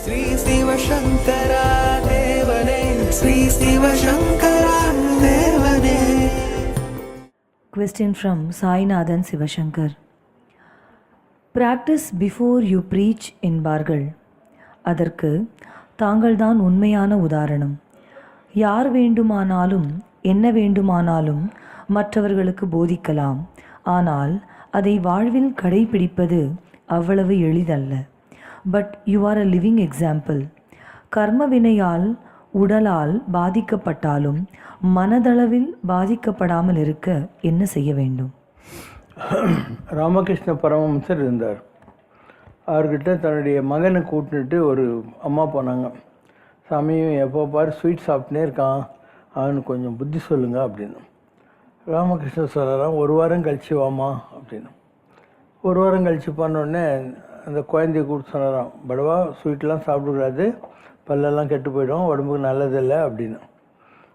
ஸ்ரீ சிவசங்கரா தேவனே, ஸ்ரீ சிவசங்கரா தேவனே. Question from Sainathan Sivashankar. Practice before you preach என்பார்கள். அதற்கு தாங்கள்தான் உண்மையான உதாரணம். யார் வேண்டுமானாலும் என்ன வேண்டுமானாலும் மற்றவர்களுக்கு போதிக்கலாம். ஆனால் அதை வாழ்வில் கடைபிடிப்பது அவ்வளவு எளிதல்ல. But you are a living example. கர்ம வினையால் உடலால் பாதிக்கப்பட்டாலும் மனதளவில் பாதிக்கப்படாமல் இருக்க என்ன செய்ய வேண்டும்? ராமகிருஷ்ண பரமஹம்சர் இருந்தார். அவர்கிட்ட தன்னுடைய மகனை கூட்டிட்டு ஒரு அம்மா போனாங்க. சாமியும் எப்போ பாரு ஸ்வீட் சாப்பிட்டுனே இருக்கான், அவனுக்கு கொஞ்சம் புத்தி சொல்லுங்க அப்படின்னு. ராமகிருஷ்ணர் சொல்லலாம், ஒரு வாரம் கழிச்சு வாமா அப்படின்னு. ஒரு வாரம் கழிச்சு பண்ணோடனே அந்த குழந்தைய கூப்பிட்டு சொன்னாராம், படவா ஸ்வீட்லாம் சாப்பிடக்கூடாது, பல்லெல்லாம் கெட்டு போயிடும், உடம்புக்கு நல்லதில்லை அப்படின்னு.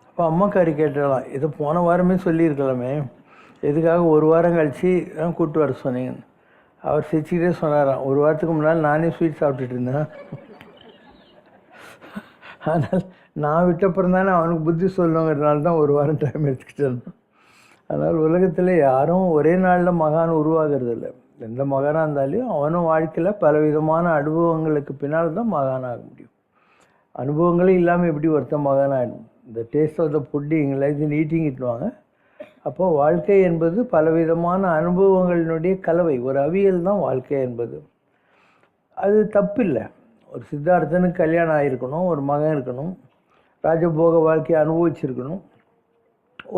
அப்போ அம்மாக்காரி கேட்டலாம், இதை போன வாரமே சொல்லியிருக்கலாமே, எதுக்காக ஒரு வாரம் கழிச்சு தான் கூப்பிட்டு வர சொன்னீங்கன்னு. அவர் சிரிச்சுக்கிட்டே சொன்னாராம், ஒரு வாரத்துக்கு முன்னால் நானே ஸ்வீட் சாப்பிட்டுட்டு இருந்தேன், ஆனால் நான் விட்டப்புறம் தானே அவனுக்கு புத்தி சொல்லுங்கிறதுனால தான் ஒரு வாரம் டைம் எடுத்துக்கிட்டேன். அதனால் உலகத்தில் யாரும் ஒரே நாளில் மகான் உருவாகிறது இல்லை. எந்த மகானாக இருந்தாலும் அவனும் வாழ்க்கையில் பலவிதமான அனுபவங்களுக்கு பின்னால் தான் மகானாக முடியும். அனுபவங்களே இல்லாமல் எப்படி ஒருத்தன் மகானாகிடும்? இந்த taste of the pudding like in eating இட்டுவாங்க. அப்போது வாழ்க்கை என்பது பலவிதமான அனுபவங்களினுடைய கலவை, ஒரு அவியல் தான் வாழ்க்கை என்பது. அது தப்பு இல்லை. ஒரு சித்தார்த்தனுக்கு கல்யாணம் ஆகிருக்கணும், ஒரு மகன் இருக்கணும், ராஜபோக வாழ்க்கையை அனுபவிச்சிருக்கணும்.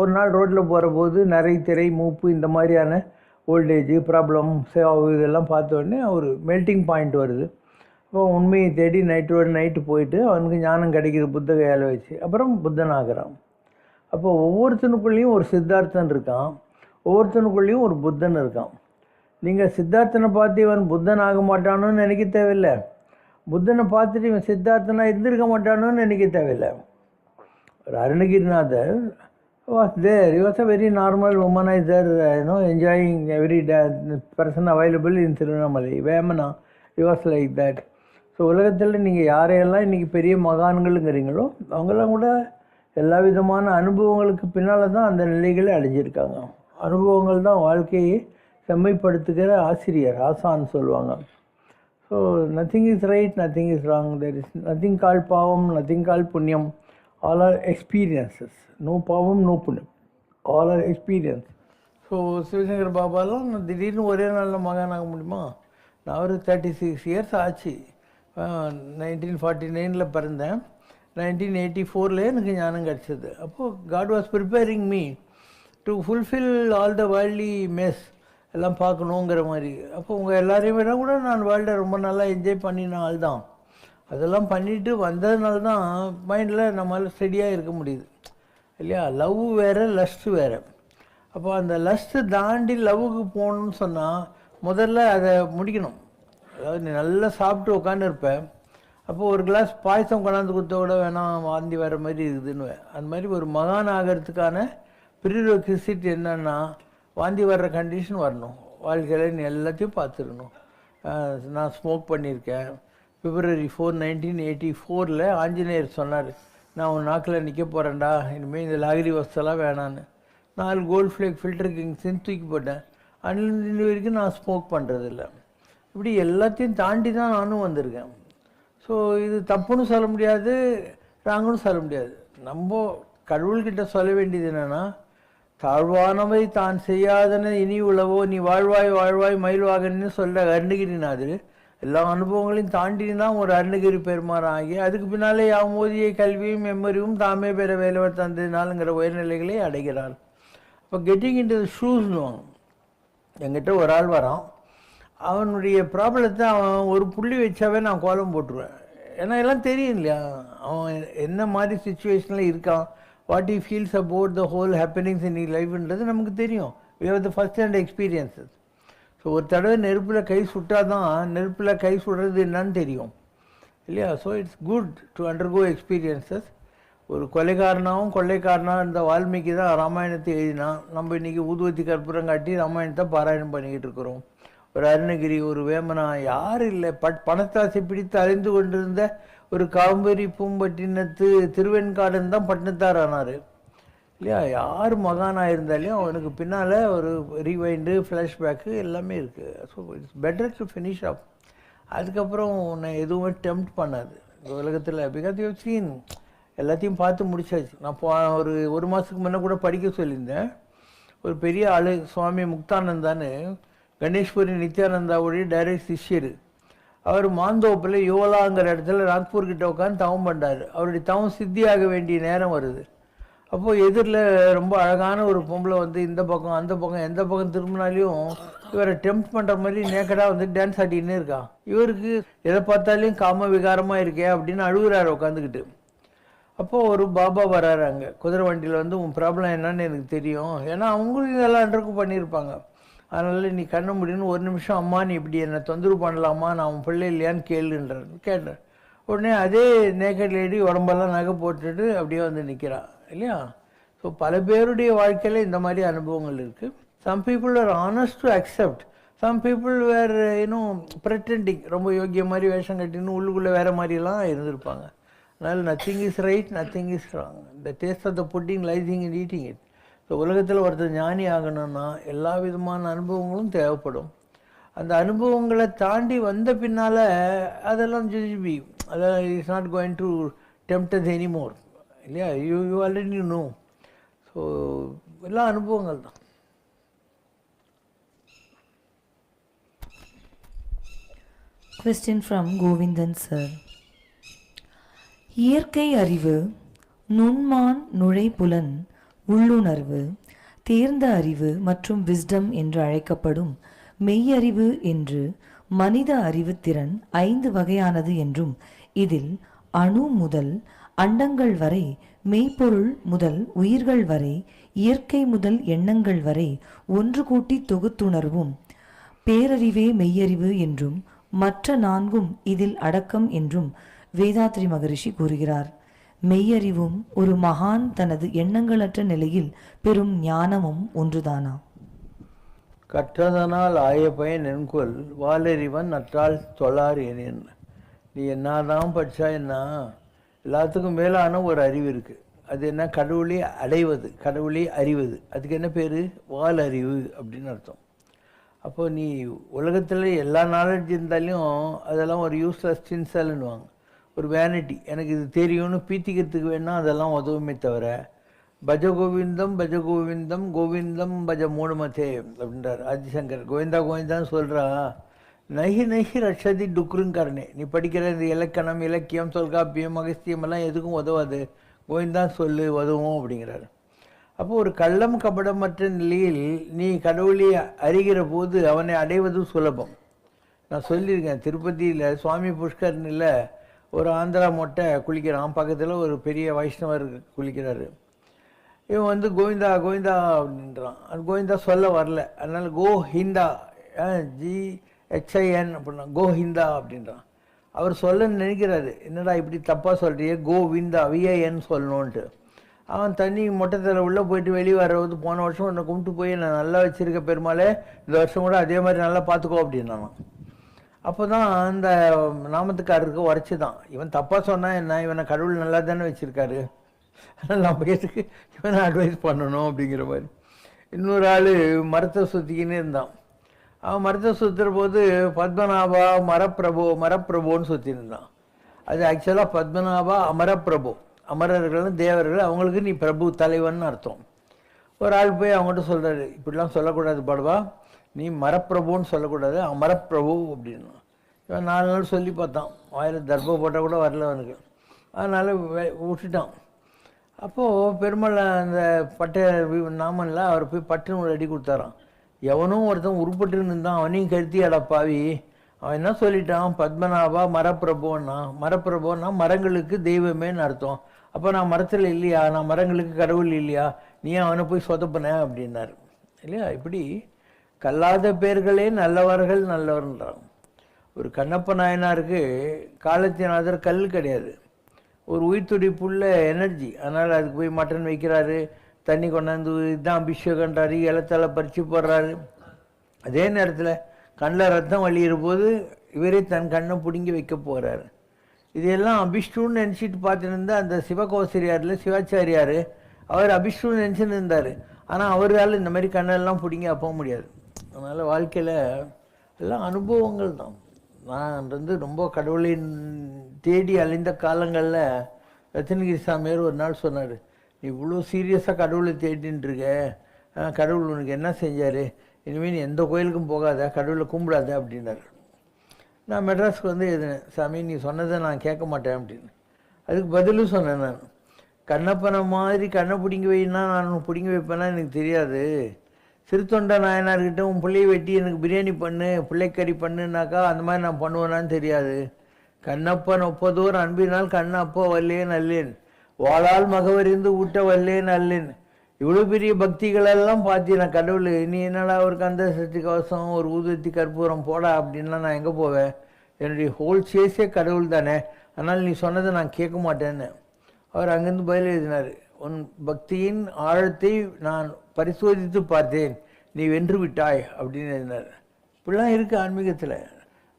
ஒரு நாள் ரோட்டில் போகிற போது நிறைய திரை மூப்பு இந்த மாதிரியான ஓல்டேஜ் ப்ராப்ளம் இதெல்லாம் பார்த்த உடனே ஒரு மெல்ட்டிங் பாயிண்ட் வருது. அப்போ உண்மையை தேடி நைட்டு போயிட்டு அவனுக்கு ஞானம் கிடைக்கிது புத்த கையால் வச்சு, அப்புறம் புத்தன் ஆகிறான். அப்போ ஒவ்வொருத்தனுக்குள்ளேயும் ஒரு சித்தார்த்தன் இருக்கான், ஒவ்வொருத்தனுக்குள்ளேயும் ஒரு புத்தன் இருக்கான். நீங்கள் சித்தார்த்தனை பார்த்து இவன் புத்தன் ஆக மாட்டானோன்னு நினைக்க தேவையில்லை, புத்தனை பார்த்துட்டு இவன் சித்தார்த்தனாக இருந்திருக்க மாட்டானோன்னு நினைக்க தேவையில்லை. ஒரு Arunagirinathar was there. He was a very normal womanizer, enjoying every person available in Tirunamalai. Vemana, he was like that. So உலகத்தில் நீங்கள் யாரையெல்லாம் இன்றைக்கி பெரிய மகான்களுங்கிறீங்களோ அவங்கெல்லாம் கூட எல்லா விதமான அனுபவங்களுக்கு பின்னால் தான் அந்த நிலைகளை அடைஞ்சிருக்காங்க. அனுபவங்கள் தான் வாழ்க்கையை செம்மைப்படுத்துகிற ஆசிரியர், ஆசான்னு சொல்லுவாங்க. So nothing is right, nothing is wrong, there is nothing call பாவம், நத்திங் கால் புண்ணியம். All are experiences. No பாவம், no புண்ணியம். All are experience. So Sivasankar பாபாலாம் திடீர்னு ஒரே நாளில் மகானாக முடியுமா? நான் ஒரு 36 இயர்ஸ் ஆச்சு. 1949 பிறந்தேன். 1984 எனக்கு ஞானம் கிடச்சிது. அப்போது God was preparing me to fulfil all the worldly mess எல்லாம் பார்க்கணுங்கிற மாதிரி. அப்போ உங்கள் எல்லாரையும் விட கூட நான் வேர்ல்டை ரொம்ப நல்லா என்ஜாய் பண்ணின ஆள் தான். அதெல்லாம் பண்ணிவிட்டு வந்ததுனால தான் மைண்டில் நம்மளால் ஸ்டெடியாக இருக்க முடியுது இல்லையா? லவ் வேறு, லஸ்ட்டு வேறு. அப்போ அந்த லஸ்ட்டு தாண்டி லவ்வுக்கு போகணுன்னு சொன்னால் முதல்ல அதை முடிக்கணும். அதாவது நீ நல்லா சாப்பிட்டு உட்காந்துருப்பேன், அப்போது ஒரு கிளாஸ் பாயசம் கொண்டாந்து கொடுத்த கூட வேணாம், வாந்தி வர மாதிரி இருக்குதுன்னு. அந்த மாதிரி ஒரு மகான் ஆகிறதுக்கான ப்ரீரெக்விசிட் என்னன்னா, வாந்தி வர்ற கண்டிஷன் வரணும். வாழ்க்கையில் நீ எல்லாத்தையும் பார்த்துருக்கணும். நான் ஸ்மோக் பண்ணியிருக்கேன். February 4, 1984 ஆஞ்சநேயர் சொன்னார், நான் உன் நாக்கில் நிற்க போகிறேன்டா, இனிமேல் இந்த லாகிரி வசதெல்லாம் வேணான்னு. 4 கோல்ட் ஃப்ளேக் ஃபில்டர் கிங்ஸ்ன்னு தூக்கி போட்டேன். இன்னி வரைக்கும் நான் ஸ்மோக் பண்ணுறதில்ல. இப்படி எல்லாத்தையும் தாண்டி தான் நானும் வந்திருக்கேன். ஸோ இது தப்புன்னு சொல்ல முடியாது, ராங்குன்னு சொல்ல முடியாது. நம்ம கடவுள்கிட்ட சொல்ல வேண்டியது என்னென்னா, தாழ்வானவை தான் செய்யாதன இனி உழவோ நீ வாழ்வாய் வாழ்வாய் மயில்வாகன்னு சொல்கிற அருணகிரிநாதர் எல்லா அனுபவங்களையும் தாண்டி தான் ஒரு அருணகிரி பெருமாறம் ஆகி அதுக்கு பின்னாலே யாமோதியை கல்வியும் மெம்மறிவும் தாமே பெற வேலைவர் தந்ததினாலுங்கிற உயர்நிலைகளை அடைகிறார். இப்போ கெட்டிங் இன்டு த ஷூஸ்னுவாங்க. என்கிட்ட ஒரு ஆள் வரான், அவனுடைய ப்ராப்ளத்தை அவன் ஒரு புள்ளி வச்சாவே நான் கோலம் போட்டுருவேன். ஏன்னா எல்லாம் தெரியும் இல்லையா, அவன் என்ன மாதிரி சுச்சுவேஷனில் இருக்கான், what he feels about the whole happenings in லைஃப்ன்றது நமக்கு தெரியும். We have the first hand experiences. So ஒரு தடவை நெருப்பில் கை சுட்டால் தான் நெருப்பில் கை சுடுறது என்னன்னு தெரியும் இல்லையா? So it's good to undergo experiences. ஒரு கொலைக்காரனாகவும் கொள்ளைக்காரனாக இருந்த வால்மீகி தான் ராமாயணத்தை எழுதினான். நம்ம இன்றைக்கி ஊதுவத்தி கற்பூரம் காட்டி ராமாயணத்தை பாராயணம் பண்ணிக்கிட்டு இருக்கிறோம். ஒரு அருணகிரி, ஒரு வேமனா, யாரும் இல்லை. பணத்தாசை பிடித்து அலைந்து கொண்டிருந்த ஒரு காம்பரி பூம்பட்டினத்து திருவெண்காடன் தான் பட்டினத்தார் ஆனார் இல்லையா? யார் மகானாக இருந்தாலையும் அவனுக்கு பின்னால் ஒரு ரீவைண்டு, ஃப்ளாஷ்பேக்கு எல்லாமே இருக்குது. So it's better to finish up. அதுக்கப்புறம் உன்னை எதுவுமே டெம்ப்ட் பண்ணாது இந்த உலகத்தில். பிகாஸ் யூ சீன் எல்லாத்தையும் பார்த்து முடிச்சாச்சு. நான் ஒரு மாதத்துக்கு முன்னே கூட படிக்க சொல்லியிருந்தேன். ஒரு பெரிய ஆளு சுவாமி முக்தானந்தான்னு, கணேஷ்புரி நித்யானந்தாவுடைய டைரக்ட் சிஷ்யர். அவர் மாந்தோப்பில் யோலாங்கிற இடத்துல நாக்பூர் கிட்ட உட்காந்து தவம் பண்ணுறாரு. அவருடைய தவம் சித்தியாக வேண்டிய நேரம் வருது. அப்போது எதிரில் ரொம்ப அழகான ஒரு பொம்பளை வந்து இந்த பக்கம் அந்த பக்கம் எந்த பக்கம் திரும்பினாலையும் இவரை டெம்ப்ட் பண்ணுற மாதிரி நேக்கடாக வந்து டான்ஸ் ஆட்டின்னு இருக்கான். இவருக்கு எதை பார்த்தாலையும் காம விகாரமாக இருக்கே அப்படின்னு அழுகுறாரு உட்காந்துக்கிட்டு. அப்போது ஒரு பாபா வராரு அங்கே குதிரை வண்டியில் வந்து, உன் ப்ராப்ளம் என்னன்னு எனக்கு தெரியும், ஏன்னா அவங்களும் இதெல்லாம் அன்றைக்கும் பண்ணியிருப்பாங்க, அதனால் நீ கண்ண முடியும்னு ஒரு நிமிஷம் அம்மா நீ இப்படி என்னை தொந்தரவு பண்ணலாமா, நான் உன் பிள்ளை இல்லையான்னு கேளுன்றார். கேட்டேன். உடனே அதே நேக்கட் லேடி உடம்பெல்லாம் நகை போட்டுட்டு அப்படியே வந்து நிற்கிறான் இல்லையா? ஸோ பல பேருடைய வாழ்க்கையில் இந்த மாதிரி அனுபவங்கள் இருக்குது. Some people are honest to accept, some people were இன்னும் ப்ரெட்டண்டிங், ரொம்ப யோக்கிய மாதிரி வேஷம் கட்டின்னு உள்ளுக்குள்ளே வேறு மாதிரிலாம் இருந்திருப்பாங்க. அதனால் nothing is right, nothing is wrong. The taste of the pudding lies in eating it. So உலகத்தில் ஒருத்தர் ஞானி ஆகணும்னா எல்லா விதமான அனுபவங்களும் தேவைப்படும். அந்த அனுபவங்களை தாண்டி வந்த பின்னால் அதெல்லாம் ஜிஜிபி, அதெல்லாம் it's not going to tempt anymore இல்லையா? You already know. ஸோ எல்லாம் அனுபவங்கள் தான். Question from Govindan sir. இயற்கை அறிவு, நுண்மான், நுழைப்புலன், உள்ளுணர்வு, தேர்ந்த அறிவு மற்றும் விஸ்டம் என்று அழைக்கப்படும் மெய்யறிவு என்று மனித அறிவு திறன் 5 வகையானது என்றும், இதில் அணு முதல் அண்டங்கள் வரை, மெய்ப்பொருள் முதல் உயிர்கள் வரை, இயற்கை முதல் எண்ணங்கள் வரை ஒன்று கூட்டி தொகுத்துணர்வும் பேரறிவே மெய்யறிவு என்றும், மற்ற 4ம் இதில் அடக்கம் என்றும் வேதாத்ரி மகரிஷி கூறுகிறார். மெய்யறிவும் ஒரு மகான் தனது எண்ணங்களற்ற நிலையில் பெரும் ஞானமும் ஒன்றுதானா? கற்றதனால் ஆய பயன் என்கொல் வாலறிவன் நற்றால் தொழார் எனேன். நீ என்னதான் படித்தா என்ன, எல்லாத்துக்கும் மேலான ஒரு அறிவு இருக்குது. அது என்ன? கடவுளை அடைவது, கடவுளை அறிவது. அதுக்கு என்ன பேர்? வாலறிவு அப்படின்னு அர்த்தம். அப்போது நீ உலகத்தில் எல்லா நாலேஜ் இருந்தாலையும் அதெல்லாம் ஒரு யூஸ்லெஸ் டின்சல்னுவாங்க, ஒரு வேனிட்டி. எனக்கு இது தெரியும்னு பீத்திக்கிறதுக்கு வேணால் அதெல்லாம் உதவுமே தவிர, பஜ கோவிந்தம் பஜ கோவிந்தம் கோவிந்தம் பஜ மூடுமதே அப்படின்றார் ஆதிசங்கர். கோவிந்தா கோவிந்தான்னு சொல்கிறா, நகி நகி ரட்சதி டுக்ருங்காரனே. நீ படிக்கிற இந்த இலக்கணம், இலக்கியம், தொல்காப்பியம், அகஸ்தியம் எல்லாம் எதுக்கும் உதவாது, கோவிந்தான் சொல்லு உதவும் அப்படிங்கிறாரு. அப்போது ஒரு கள்ளம் கபடமற்ற நிலையில் நீ கடவுளை அறிகிற போது அவனை அடைவது சுலபம். நான் சொல்லியிருக்கேன், திருப்பதியில் சுவாமி புஷ்கரனில் ஒரு ஆந்திரா மொட்டை குளிக்கிறான், பக்கத்தில் ஒரு பெரிய வைஷ்ணவர் குளிக்கிறாரு. இவன் வந்து கோவிந்தா கோவிந்தா அப்படின்றான். அது கோவிந்தா சொல்ல வரல, அதனால் கோஹிந்தா, GHIN அப்படின்னா கோஹிந்தா அப்படின்றான். அவர் சொல்ல நினைக்கிறாரு, என்னடா இப்படி தப்பாக சொல்கிறியே, கோவிந்தா VIN சொல்லணுன்ட்டு. அவன் தண்ணி மொட்டத்தில் உள்ளே போயிட்டு வெளியே வர்றது, போன வருஷம் உன்னை கும்பிட்டு போய் நான் நல்லா வச்சுருக்க பெருமாளே, இந்த வருஷம் கூட அதே மாதிரி நல்லா பார்த்துக்கோ அப்படின்னான். அப்போ தான் அந்த நாமத்துக்காரருக்கு உரைச்சி தான், இவன் தப்பாக சொன்னால் என்ன, இவனை கடவுள் நல்லா தானே வச்சுருக்காரு, அதனால் நம்ம எதுக்கு இவனை அட்வைஸ் பண்ணணும் அப்படிங்கிற மாதிரி. இன்னொரு ஆள் மரத்தை சுற்றிக்கின்னு இருந்தான். அவன் மரத்தை சுற்றுற போது பத்மநாபா மரப்பிரபோன்னு சுற்றின்னு இருந்தான். அது ஆக்சுவலாக பத்மநாபா அமரப்பிரபு, அமரர்கள் தேவர்கள், அவங்களுக்கு நீ பிரபு தலைவன் அர்த்தம். ஒரு ஆள் போய் அவங்ககிட்ட சொல்கிறாரு, இப்படிலாம் சொல்லக்கூடாது பாடுவா, நீ மரப்பிரபுன்னு சொல்லக்கூடாது, அமரப்பிரபு அப்படின்னா. இவன் 4 நாள் சொல்லி பார்த்தான், வாயில் தர்ப்பம் போட்டால் கூட வரல அவனுக்கு, அதனால் விட்டுட்டான். அப்போது பெருமாள் அந்த பட்டை நாமனில் அவர் போய் பட்டுன்னு ஒரு அடி கொடுத்தாரான். எவனும் ஒருத்தன் உருப்பட்டுன்னு இருந்தான், அவனையும் கருத்தி அடப்பாவி. அவன் என்ன சொல்லிட்டான், பத்மநாபா மரப்பிரபோன்னா மரங்களுக்கு தெய்வமேன்னு அர்த்தம். அப்போ நான் மரத்தில் இல்லையா, நான் மரங்களுக்கு கடவுள் இல்லையா, நீ அவனை போய் சொதப்பின அப்படின்னாரு இல்லையா? இப்படி கல்லாத பேர்களே நல்லவர்கள் நல்லவர்ன்றான். ஒரு கண்ணப்ப நாயனாருக்கு காலத்தினாதர் கல் கிடையாது, ஒரு உயிர் துடிப்புள்ள எனர்ஜி. அதனால் அதுக்கு போய் மட்டன் வைக்கிறாரு, தண்ணி கொண்டாந்து இதுதான் அபிஷேகன்றாரு, இலத்தலை பறித்து போடுறாரு. அதே நேரத்தில் கண்ணில் ரத்தம் வழியிற போது இவரே தன் கண்ணை பிடுங்கி வைக்க போகிறார். இதெல்லாம் அபிஷ்டுன்னு நினச்சிட்டு பார்த்துட்டு இருந்தால் அந்த சிவகோசரியாரில் சிவாச்சாரியார் அவர் அபிஷ்டுன்னு நினச்சின்னு இருந்தார். ஆனால் அவரால் இந்த மாதிரி கண்ணெல்லாம் பிடிங்கி போக முடியாது. அதனால் வாழ்க்கையில் எல்லாம் அனுபவங்கள் தான். நான் ரொம்ப கடவுளை தேடி அலைந்த காலங்களில் ரத்னகிரி சாமியார் ஒரு நாள் சொன்னார், நீ இவ்வளோ சீரியஸாக கடவுளை தேடின்னு இருக்க, கடவுள் உனக்கு என்ன செஞ்சார், இனிமேல் நீ எந்த கோயிலுக்கும் போகாத, கடவுளை கும்பிடாத அப்படின்னாரு. நான் மெட்ராஸ்க்கு வந்து எழுதினேன், சாமி நீ சொன்னதை நான் கேட்க மாட்டேன் அப்படின்னு. அதுக்கு பதிலும் சொன்னேன், நான் கண்ணப்பனை மாதிரி கண்ணை பிடிங்கி வைனா நான் பிடிங்கி வைப்பேன்னா எனக்கு தெரியாது. சிறுத்தொண்ட நாயனார்கிட்ட உன் பிள்ளையை வெட்டி எனக்கு பிரியாணி பண்ணு, பிள்ளைக்கறி பண்ணுனாக்கா அந்த மாதிரி நான் பண்ணுவேனான்னு தெரியாது. கண்ணப்பன் ஒப்பதோர் அன்பினால் கண்ண அப்போ வல்லேன் அல்லேன், வாளால் மகவறிந்து ஊட்ட வல்லேன் அல்லேன். இவ்வளோ பெரிய பக்திகளெல்லாம் பார்த்து நான் கடவுள் நீ என்னடா ஒரு கந்த சஷ்டி கவசம் ஒரு ஊதுவத்தி கற்பூரம் போடா அப்படின்லாம் நான் எங்கே போவேன், என்னுடைய ஹோல் சேஸே கடவுள் தானே, அதனால் நீ சொன்னதை நான் கேட்க மாட்டேன்னு அவர் அங்கேருந்து பதில் எழுதினார். உன் பக்தியின் ஆழத்தை நான் பரிசோதித்து பார்த்தேன், நீ வென்று விட்டாய் அப்படின்னு எழுதினார். இப்படிலாம் இருக்குது ஆன்மீகத்தில்.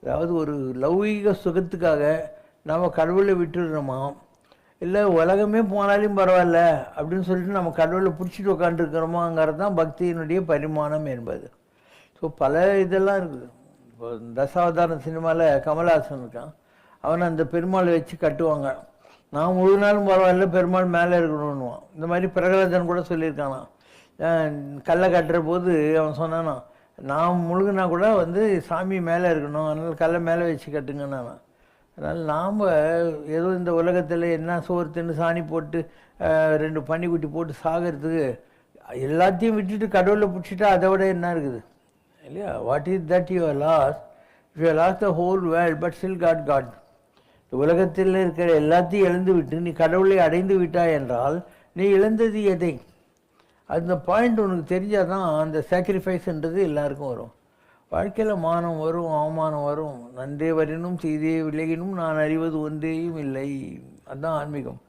அதாவது ஒரு லௌகீக சுகத்துக்காக நாம் கடவுளை விட்டுடுறோமா, இல்லை உலகமே போனாலும் பரவாயில்ல அப்படின்னு சொல்லிட்டு நம்ம கடவுளை பிடிச்சிட்டு உட்காந்துருக்கிறோமாங்கிறது தான் பக்தியினுடைய பரிமாணம் என்பது. ஸோ பல இதெல்லாம் இருக்குது. இப்போ தசாவதாரம் சினிமாவில் கமல்ஹாசன் இருக்கான், அவனை அந்த பெருமாளை வச்சு கட்டுவாங்க. நான் முழு நாளும் பரவாயில்ல பெருமாள் மேலே இருக்கணும்னுவான். இந்த மாதிரி பிரகலாதன் கூட சொல்லியிருக்கானா, கல்லை கட்டுற போது அவன் சொன்னானா, நான் முழுகுனா கூட வந்து சாமி மேலே இருக்கணும், அதனால் கல்லை மேலே வச்சு கட்டுங்கண்ணா. அதனால் நாம் ஏதோ இந்த உலகத்தில் என்ன சோறு தின்னு சாணி போட்டு 2 பன்னிக்குட்டி போட்டு சாகிறதுக்கு எல்லாத்தையும் விட்டுட்டு கடவுளை பிடிச்சிட்டா அதை விட என்ன இருக்குது இல்லையா? What is that you are lost? You are lost the whole world but still God God. உலகத்தில் இருக்கிற எல்லாத்தையும் இழந்து விட்டு நீ கடவுளை அடைந்து விட்டாய் என்றால் நீ இழந்தது எதை? அந்த பாயிண்ட் உனக்கு தெரிஞ்சால் தான் அந்த சாக்ரிஃபைஸ்ன்றது எல்லாருக்கும் வரும். வாழ்க்கையில் மானம் வரும், அவமானம் வரும். நன்றே வரினும் செய்தே விலகினும் நான் அறிவது ஒன்றேயும் இல்லை. அதுதான் ஆன்மீகம்.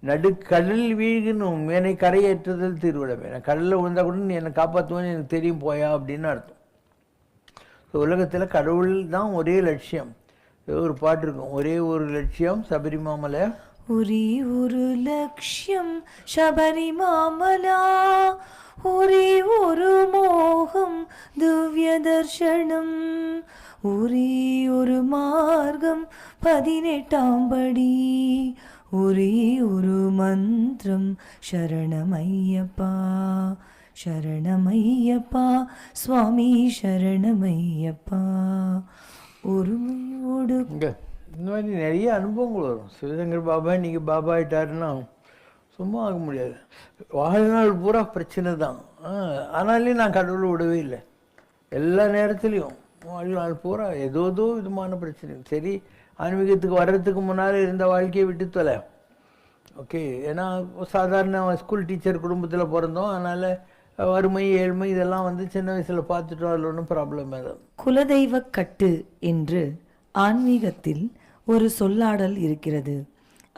நடுக்கடல் வீழ்கினும் என்னை கரையேற்றுதல் திருவிழமே. நான் கடலில் விழுந்தா கூட நீ என்னை காப்பாற்றுவேன்னு எனக்கு தெரியும் போயா அப்படின்னு அர்த்தம். உலகத்தில் கடவுள் தான் ஒரே லட்சியம். ஒரு பாட்டு இருக்கும், ஒரே ஒரு லட்சியம் சபரிமாமலை, ஒரே ஒரு லட்சியம் சபரிமாமலா, ஒரே ஒரு மோகம் திவ்ய தர்ஷனம், ஒரே ஒரு மார்க்கம் 18ஆம் படி, ஒரே ஒரு மந்திரம் சரணமையப்பா சரணமையப்பா சுவாமி சரணமையப்பா. ஒருமையோடு இந்த மாதிரி நிறைய அனுபவங்கள் வரும். சிவசங்கர் பாபா இன்றைக்கி பாபா ஆகிட்டாருன்னா சும்மா ஆக முடியாது. வாழ்நாள் பூரா பிரச்சனை தான். ஆனாலே நான் கடவுளை விடவே இல்லை. எல்லா நேரத்துலையும் வாழ்நாள் பூரா ஏதோ விதமான பிரச்சனை. சரி, ஆன்மீகத்துக்கு வர்றதுக்கு முன்னால் இருந்த வாழ்க்கையை விட்டு தொலை. ஓகே, ஏன்னா சாதாரண ஸ்கூல் டீச்சர் குடும்பத்தில் பிறந்தோம், அதனால் வறுமை ஏழ்மை இதெல்லாம் வந்து சின்ன வயசில் பார்த்துட்டோம், அதில் ஒன்றும் ப்ராப்ளம் இல்லை. குலதெய்வ கட்டு என்று ஆன்மீகத்தில் ஒரு சொல்லாடல் இருக்கிறது.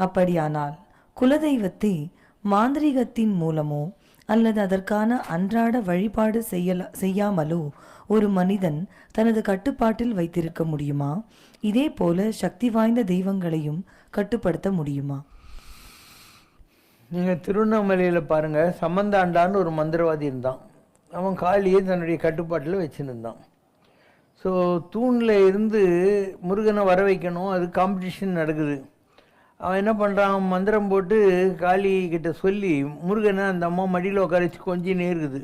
அப்படியானால் குலதெய்வத்தை மாந்திரீகத்தின் மூலமோ அல்லது அதற்கான அன்றாட வழிபாடு செய்யாமலோ ஒரு மனிதன் தனது கட்டுப்பாட்டில் வைத்திருக்க முடியுமா? இதே போல சக்தி வாய்ந்த தெய்வங்களையும் கட்டுப்படுத்த முடியுமா? நீங்கள் திருவண்ணாமலையில் பாருங்கள், சம்பந்தாண்டான்னு ஒரு மந்திரவாதி இருந்தான். அவன் காளியை தன்னுடைய கட்டுப்பாட்டில் வச்சுருந்தான். ஸோ தூணில் இருந்து முருகனை வர வைக்கணும், அது காம்படிஷன் நடக்குது. அவன் என்ன பண்ணுறான், மந்திரம் போட்டு காளிகிட்ட சொல்லி முருகனை அந்த அம்மா மடியில் உட்கார வச்சு கொஞ்சம் நேருக்குது.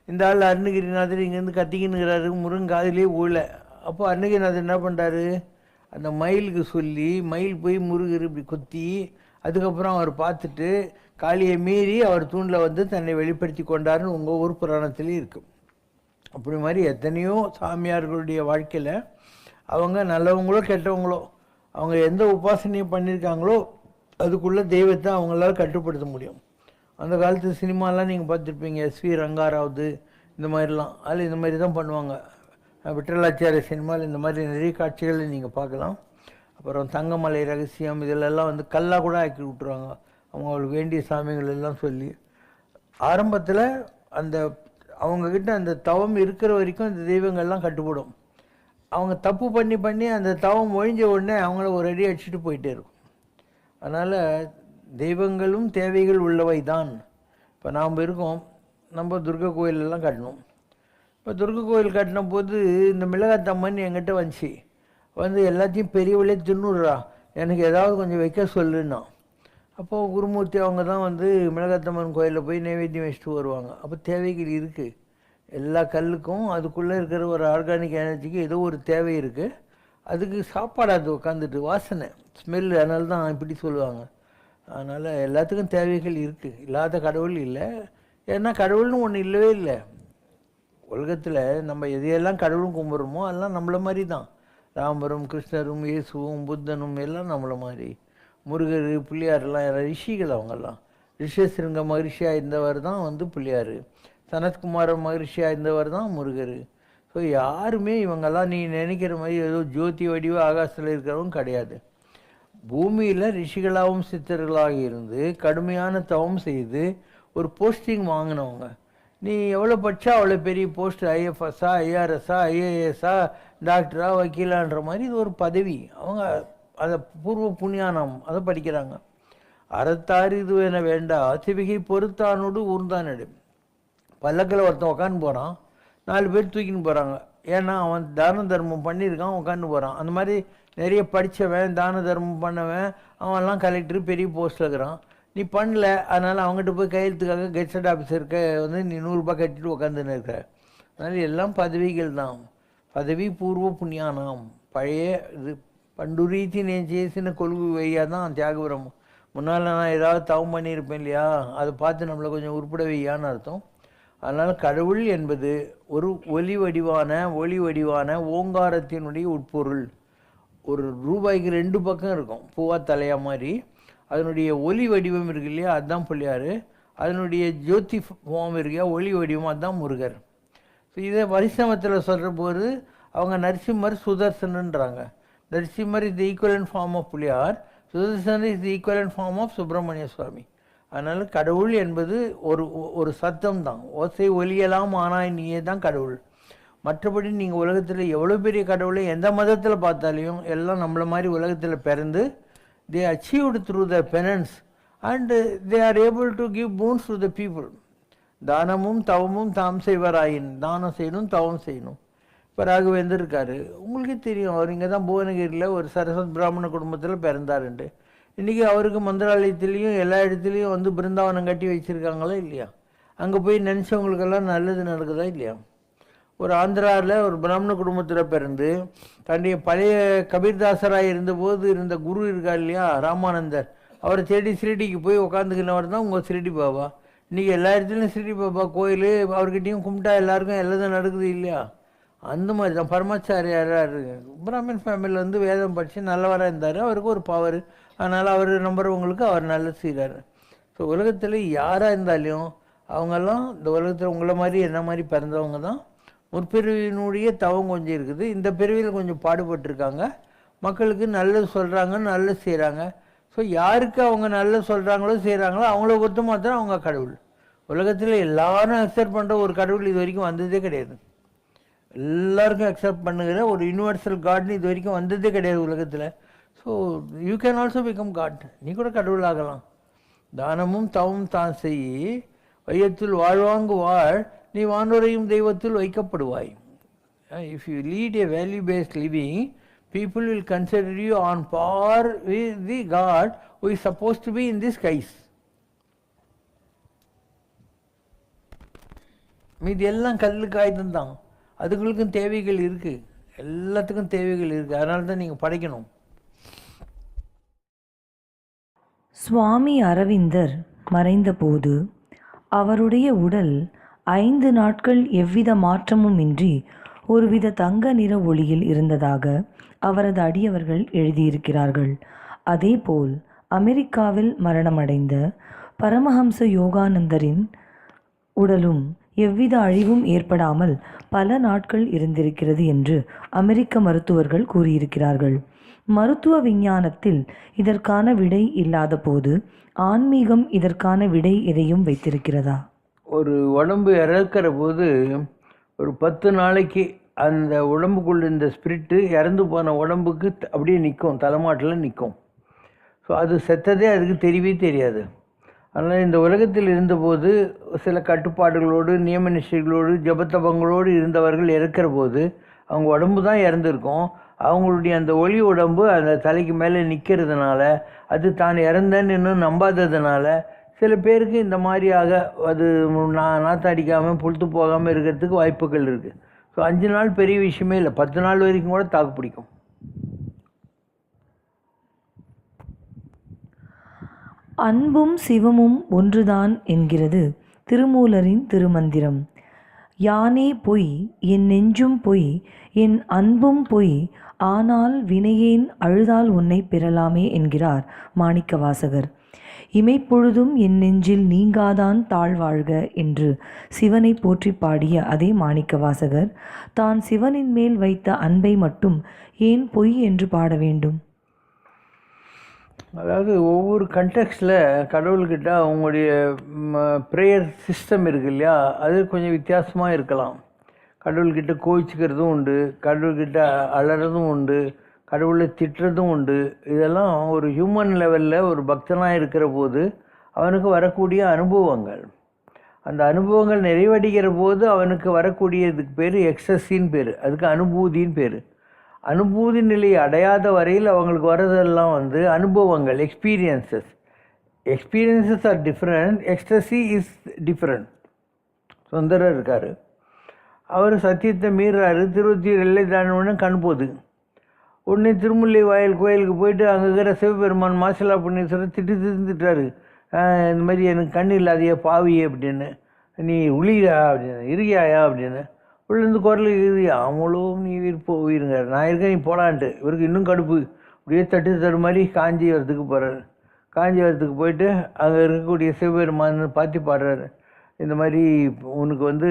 இந்த ஆள் அருணகிரிநாதர் இங்கேருந்து கத்திக்கின்னுங்கிறாரு, முருகன் காதிலே ஊழ. அப்போ அருணகிரிநாதர் என்ன பண்ணுறாரு, அந்த மயிலுக்கு சொல்லி மயில் போய் முருகர் இப்படி கொத்தி, அதுக்கப்புறம் அவர் பார்த்துட்டு காளியை மீறி அவர் தூணில் வந்து தன்னை வெளிப்படுத்தி கொண்டாருன்னு உங்கள் ஊர் புராணத்துலேயும் இருக்குது. அப்படி மாதிரி எத்தனையோ சாமியார்களுடைய வாழ்க்கையில் அவங்க நல்லவங்களோ கெட்டவங்களோ அவங்க எந்த உபாசனையை பண்ணியிருக்காங்களோ அதுக்குள்ளே தெய்வத்தை அவங்களால கட்டுப்படுத்த முடியும். அந்த காலத்து சினிமாலாம் நீங்கள் பார்த்துருப்பீங்க, எஸ்வி ரங்காராவது இந்த மாதிரிலாம், அதில் இந்த மாதிரி தான் பண்ணுவாங்க. விட்டலாச்சாரிய சினிமாவில் இந்த மாதிரி நிறைய காட்சிகளை நீங்கள் பார்க்கலாம். அப்புறம் தங்கமலை ரகசியம் இதிலெல்லாம் வந்து கல்லாக கூட ஆக்கி விட்டுருவாங்க. அவங்களுக்கு வேண்டிய சாமிகள் எல்லாம் சொல்லி ஆரம்பத்தில் அந்த அவங்கக்கிட்ட அந்த தவம் இருக்கிற வரைக்கும் இந்த தெய்வங்கள்லாம் கட்டுப்படும். அவங்க தப்பு பண்ணி பண்ணி அந்த தவம் ஒழிஞ்ச உடனே அவங்கள ஒரு அடி அடிச்சுட்டு போயிட்டே இருக்கும். அதனால் தெய்வங்களும் தேவைகள் உள்ளவை தான். இப்போ நாம் இருக்கோம், நம்ம துர்கை கோயிலெல்லாம் கட்டணும். இப்போ துர்கை கோயில் கட்டின போது இந்த மிளகாத்தம்மன் என்கிட்ட வந்துச்சு, வந்து எல்லாத்தையும் பெரியவளே தின்னுடுறா, எனக்கு ஏதாவது கொஞ்சம் வைக்க சொல்லுன்னா. அப்போது குருமூர்த்தி அவங்க தான் வந்து மிளகாத்தம்மன் கோயிலில் போய் நைவேத்தியம் வச்சுட்டு வருவாங்க. அப்போ தேவைகள் இருக்குது, எல்லா கல்லுக்கும் அதுக்குள்ளே இருக்கிற ஒரு ஆர்கானிக் எனர்ஜிக்கு ஏதோ ஒரு தேவை இருக்குது. அதுக்கு சாப்பாடு அது உட்காந்துட்டு வாசனை ஸ்மெல்லு, அதனால தான் இப்படி சொல்லுவாங்க. அதனால் எல்லாத்துக்கும் தேவைகள் இருக்குது, இல்லாத கடவுள் இல்லை. ஏன்னா கடவுள்னு ஒன்று இல்லவே இல்லை உலகத்தில். நம்ம எதையெல்லாம் கடவுளும் கும்பிட்றோமோ அதெல்லாம் நம்மள மாதிரி தான். ராமரும் கிருஷ்ணரும் இயேசுவும் புத்தனும் எல்லாம் நம்மள மாதிரி. முருகர் பிள்ளையாரெல்லாம் ரிஷிகள், அவங்கெல்லாம் ரிஷசிருங்க மகிழ்ச்சியாக இருந்தவர் தான் வந்து பிள்ளையார், சனத்குமார மகிழ்ச்சியாக இருந்தவர் தான் முருகர். ஸோ யாருமே இவங்கெல்லாம் நீ நினைக்கிற மாதிரி ஏதோ ஜோதி வடிவ ஆகாசத்தில் இருக்கிறவங்க கிடையாது. பூமியில் ரிஷிகளாகவும் சித்தர்களாக இருந்து கடுமையான தவம் செய்து ஒரு போஸ்டிங் வாங்கினவங்க. நீ எவ்வளோ படித்தா அவ்வளோ பெரிய போஸ்ட், ஐஎஃப்எஸ்ஸா ஐஆர்எஸ்ஸா ஐஏஎஸ்ஸா டாக்டரா வக்கீலான்ற மாதிரி இது ஒரு பதவி. அவங்க அதை பூர்வ புண்ணியானம் அதை படிக்கிறாங்க. அறத்தாறு இது என வேண்டா சிவிகை பொறுத்தானோடு ஊர்ந்தானடு. பல்லக்கில் ஒருத்தன் உட்காந்து போகிறான், 4 பேர் தூக்கின்னு போகிறாங்க. ஏன்னா அவன் தான தர்மம் பண்ணியிருக்கான், உட்காந்து போகிறான். அந்த மாதிரி நிறைய படித்தவன் தான தர்மம் பண்ணவன் அவன்லாம் கலெக்டர் பெரிய போஸ்ட்டில் இருக்கிறான். நீ பண்ணல, அதனால் அவங்ககிட்ட போய் கையெழுத்துக்காக கெட்சட் ஆஃபீஸருக்கு வந்து நீ 100 ரூபாய் கட்டிட்டு உட்காந்துன்னு இருக்கிற. அதனால் எல்லாம் பதவிகள் தான். பதவி பூர்வ புண்ணியானம். பழைய இது பண்டுரீத்தி నేను చేసిన கொள்கை வையா தான் தியாகபுரம். முன்னால் நான் ஏதாவது தவம் பண்ணியிருப்பேன் இல்லையா, அதை பார்த்து நம்மளை கொஞ்சம் உருப்பட வையான்னு அர்த்தம். அதனால் கடவுள் என்பது ஒரு ஒளி வடிவான ஓங்காரத்தினுடைய உட்பொருள். ஒரு ரூபாய்க்கு 2 பக்கம் இருக்கும், பூவா தலையா மாதிரி. அதனுடைய ஒளி வடிவம் இருக்கு இல்லையா, அதுதான் பிள்ளையார். அதனுடைய ஜோதி ஃபார்ம் இருக்கியா, ஒளி வடிவம், அதுதான் முருகர். ஸோ இதை பரிசிரமத்தில் சொல்கிற போது அவங்க நரசிம்மர் சுதர்சனன்றாங்க. Narasimhar is the equivalent form of Pillaiyar, Sudarshanar is the equivalent form of Subramaniya Swami. அதனால் கடவுள் என்பது ஒரு சத்தம் தான், ஓசை ஒலியெல்லாம் ஆனாய் நீயே தான் கடவுள். மற்றபடி நீங்கள் உலகத்தில் எவ்வளோ பெரிய கடவுளை எந்த மதத்தில் பார்த்தாலையும் எல்லாம் நம்மளை மாதிரி உலகத்தில் பிறந்து they achieved through their penance and they are able to give boons to the people. தானமும் தவமும் தாம் செய்வராயின், தானம் செய்யணும் தவம் செய்யணும். இப்போ ராகவேந்தர் இருக்கார், உங்களுக்கே தெரியும், அவர் இங்கே தான் புவனகிரியில் ஒரு சரஸ்வத் பிராமண குடும்பத்தில் பிறந்தாருன்ட்டு. இன்றைக்கி அவருக்கு மந்திராலயத்துலேயும் எல்லா இடத்துலையும் வந்து பிருந்தாவனம் கட்டி வச்சுருக்காங்களா இல்லையா? அங்கே போய் நினச்சவங்களுக்கெல்லாம் நல்லது நடக்குதா இல்லையா? ஒரு ஆந்திராவில் ஒரு பிராமண குடும்பத்தில் பிறந்து தன்னுடைய பழைய கபீர்தாசராக இருந்தபோது இருந்த குரு இருக்கார் இல்லையா, ராமானந்தர், அவரை தேடி சிரிடிக்கு போய் உட்காந்துக்கினவர் தான் உங்கள் சிரிடி பாபா. இன்றைக்கி எல்லா இடத்துலையும் சிரிடி பாபா கோயில், அவர்கிட்டையும் கும்பிட்டா எல்லாருக்கும் எல்லாம் நடக்குது இல்லையா? அந்த மாதிரி தான் பரமாச்சாரியாராக இருக்கு. பிராமின் ஃபேமிலியில் வந்து வேதம் படித்து நல்லவராக இருந்தார், அவருக்கு ஒரு பவர். அதனால் அவர் நம்புறவங்களுக்கு அவர் நல்லது செய்கிறார். ஸோ உலகத்தில் யாராக இருந்தாலும் அவங்கெல்லாம் இந்த உலகத்தில் உங்களை மாதிரி என்ன மாதிரி பிறந்தவங்க தான். முற்பிரிவினுடைய தவம் கொஞ்சம் இருக்குது, இந்த பிரிவில் கொஞ்சம் பாடுபட்டிருக்காங்க, மக்களுக்கு நல்லது சொல்கிறாங்க, நல்லது செய்கிறாங்க. ஸோ யாருக்கு அவங்க நல்லது சொல்கிறாங்களோ செய்கிறாங்களோ அவங்கள பொறுத்த மாத்திரம் அவங்க கடவுள். உலகத்தில் எல்லாரும் அக்செப்ட் பண்ணுற ஒரு கடவுள் இது வரைக்கும் வந்ததே கிடையாது. எல்லாருக்கும் அக்செப்ட் பண்ணுகிற ஒரு யூனிவர்சல் காட்னு இது வரைக்கும் வந்ததே கிடையாது உலகத்தில். So you can also become God, நீ கூட கடவுள் ஆகலாம். தானமும் தவம் தான் செய், வையத்தில் வாழ்வாங்கு வாழ், நீ வானோரையும் தெய்வத்தில் வைக்கப்படுவாய். If you lead a value based living, people will consider you on par with the God who is supposed to be in the skies. மீது எல்லாம் கல்லுக்கு ஆயுதம் தான். அதுகளுக்கும் தேவைகள் இருக்குது, எல்லாத்துக்கும் தேவைகள் இருக்குது. அதனால தான் நீங்கள் படைக்கணும். சுவாமி அரவிந்தர் மறைந்தபோது அவருடைய உடல் 5 நாட்கள் எவ்வித மாற்றமும் இன்றி ஒருவித தங்க நிற ஒளியில் இருந்ததாக அவரது அடியவர்கள் எழுதியிருக்கிறார்கள். அதேபோல் அமெரிக்காவில் மரணமடைந்த பரமஹம்ச யோகானந்தரின் உடலும் எவ்வித அழிவும் ஏற்படாமல் பல நாட்கள் இருந்திருக்கிறது என்று அமெரிக்க மருத்துவர்கள் கூறியிருக்கிறார்கள். மருத்துவ விஞ்ஞானத்தில் இதற்கான விடை இல்லாத போது ஆன்மீகம் இதற்கான விடை எதையும் வைத்திருக்கிறதா? ஒரு உடம்பு இறக்கிற போது ஒரு 10 நாளைக்கு அந்த உடம்புக்குள்ள இந்த ஸ்பிரிட்டு இறந்து போன உடம்புக்கு அப்படியே நிற்கும், தலைமாட்டில் நிற்கும். ஸோ அது செத்ததே அதுக்கு தெரியவே தெரியாது. அதனால் இந்த உலகத்தில் இருந்தபோது சில கட்டுப்பாடுகளோடு நியம நிஷ்டைகளோடு ஜபத்தபங்களோடு இருந்தவர்கள் இறக்கிற போது அவங்க உடம்பு தான் இறந்துருக்கும். அவங்களுடைய அந்த ஒளி உடம்பு அந்த தலைக்கு மேலே நிற்கிறதுனால, அது தான் இறந்தேன்னு இன்னும் நம்பாததுனால சில பேருக்கு இந்த மாதிரியாக அது நாற்று புழுத்து போகாமல் இருக்கிறதுக்கு வாய்ப்புகள் இருக்குது. ஸோ 5 நாள் பெரிய விஷயமே இல்லை, 10 நாள் வரைக்கும் கூட தாக்கு பிடிக்கும். அன்பும் சிவமும் ஒன்றுதான் என்கிறது திருமூலரின் திருமந்திரம். யானே பொய், என் நெஞ்சும் பொய், என் அன்பும் பொய், ஆனால் வினையேன் அழுதால் உன்னை பெறலாமே என்கிறார் மாணிக்கவாசகர். இமைப்பொழுதும் என் நெஞ்சில் நீங்காதான் தாழ்வாழ்க என்று சிவனை போற்றி பாடிய அதே மாணிக்கவாசகர் தான் சிவனின் மேல் வைத்த அன்பை மட்டும் ஏன் பொய் என்று பாட வேண்டும்? அதாவது ஒவ்வொரு கண்டெக்ஸ்டில் கடவுள்கிட்ட அவங்களுடைய ப்ரேயர் சிஸ்டம் இருக்கு இல்லையா, அது கொஞ்சம் வித்தியாசமாக இருக்கலாம். கடவுள்கிட்ட கோவிச்சுக்கிறதும் உண்டு, கடவுள்கிட்ட அலறதும் உண்டு, கடவுளை திட்டுறதும் உண்டு. இதெல்லாம் ஒரு ஹியூமன் லெவலில் ஒரு பக்தனாக இருக்கிற போது அவனுக்கு வரக்கூடிய அனுபவங்கள். அந்த அனுபவங்கள் நிறைவடைகிற போது அவனுக்கு வரக்கூடியதுக்கு பேர் எக்ஸஸின்னு பேர், அதுக்கு அனுபூதின்னு பேர். அனுபூதி நிலையை அடையாத வரையில் அவங்களுக்கு வர்றதெல்லாம் அனுபவங்கள், experiences. Experiences are different, ecstasy is different. Sundarar இருக்கார், அவர் சத்தியத்தை மீறாரு, திருவொற்றியூர் எல்லை தாண்டவொடனே கண் போகுது. உடனே திருமுல்லை வாயில் கோயிலுக்கு போயிட்டு அங்கே இருக்கிற சிவபெருமான் மாசிலா புண்ணீஸ்வரர் திட்டுறாரு, இந்த மாதிரி எனக்கு கண் இல்லாதையே பாவியே அப்படின்னு, நீ உளியா அப்படின்னு, இருக்கியாயா அப்படின்னு. உள்ளேருந்து குரல் இருக்குது, அவங்களும் நீ உயிருங்க, நான் இருக்கேன், நீ போடான்ட்டு. இவருக்கு இன்னும் கடுப்பு, அப்படியே தட்டு மாதிரி காஞ்சிபுரத்துக்கு போகிறாரு. காஞ்சிபுரத்துக்கு போயிட்டு அங்கே இருக்கக்கூடிய சிவபெருமான் பாத்தி பாடுறாரு, இந்த மாதிரி உனக்கு